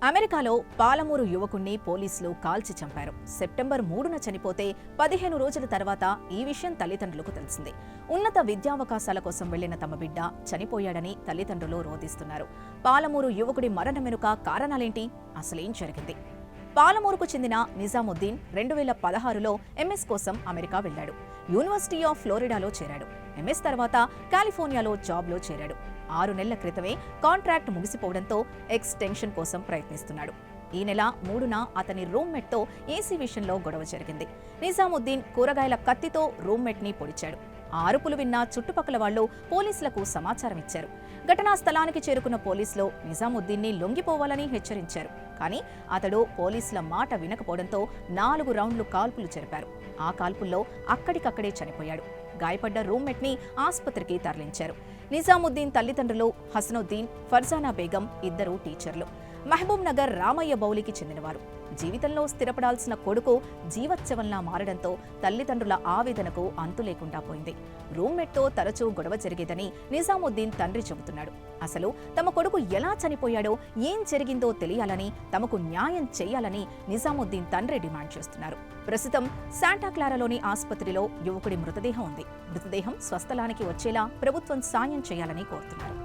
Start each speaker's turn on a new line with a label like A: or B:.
A: అమెరికాలో పాలమూరు యువకుణ్ణి పోలీసులు కాల్చి చంపారు. సెప్టెంబర్ 3న చనిపోతే 15 రోజుల తర్వాత ఈ విషయం తల్లిదండ్రులకు తెలిసింది. ఉన్నత విద్యావకాశాల కోసం వెళ్లిన తమ బిడ్డ చనిపోయాడని తల్లిదండ్రులు రోధిస్తున్నారు. పాలమూరు యువకుడి మరణం వెనుక కారణాలేంటి? అసలేం జరిగింది? పాలమూరుకు చెందిన నిజాముద్దీన్ 2016లో ఎంఎస్ కోసం అమెరికా వెళ్లాడు. యూనివర్సిటీ ఆఫ్ ఫ్లోరిడాలో చేరాడు. ఎంఎస్ తర్వాత కాలిఫోర్నియాలో జాబ్లో చేరాడు. 6 నెలల క్రితమే కాంట్రాక్ట్ ముగిసిపోవడంతో ఎక్స్టెన్షన్ కోసం ప్రయత్నిస్తున్నాడు. ఈ నెల 3న అతని రూమ్మేట్తో ఏసీ విషయంలో గొడవ జరిగింది. నిజాముద్దీన్ కూరగాయల కత్తితో రూమ్మేట్ని పొడిచాడు. ఆ అరుపులు విన్న చుట్టుపక్కల వాళ్లు పోలీసులకు సమాచారం ఇచ్చారు. ఘటనా స్థలానికి చేరుకున్న పోలీసులు నిజాముద్దీన్ని లొంగిపోవాలని హెచ్చరించారు. కానీ అతడు పోలీసుల మాట వినకపోవడంతో 4 రౌండ్లు కాల్పులు జరిపారు. ఆ కాల్పుల్లో అక్కడికక్కడే చనిపోయాడు. గాయపడ్డ రూమ్మేట్ని ఆసుపత్రికి తరలించారు. నిజాముద్దీన్ తల్లిదండ్రులు హసనుద్దీన్, ఫర్జానా బేగం ఇద్దరు టీచర్లు. మహబూబ్ నగర్ రామయ్య బౌలికి చెందినవారు. జీవితంలో స్థిరపడాల్సిన కొడుకు జీవచ్చవంలా మారడంతో తల్లిదండ్రుల ఆవేదనకు అంతు లేకుండా పోయింది. రూమ్మేట్తో తరచూ గొడవ జరిగేదని నిజాముద్దీన్ తండ్రి చెబుతున్నాడు. అసలు తమ కొడుకు ఎలా చనిపోయాడో, ఏం జరిగిందో తెలియాలని, తమకు న్యాయం చేయాలని నిజాముద్దీన్ తండ్రి డిమాండ్ చేస్తున్నారు. ప్రస్తుతం శాంటా క్లారాలోని ఆసుపత్రిలో యువకుడి మృతదేహం ఉంది. మృతదేహం స్వస్థలానికి వచ్చేలా ప్రభుత్వం సాయం చేయాలని కోరుతున్నారు.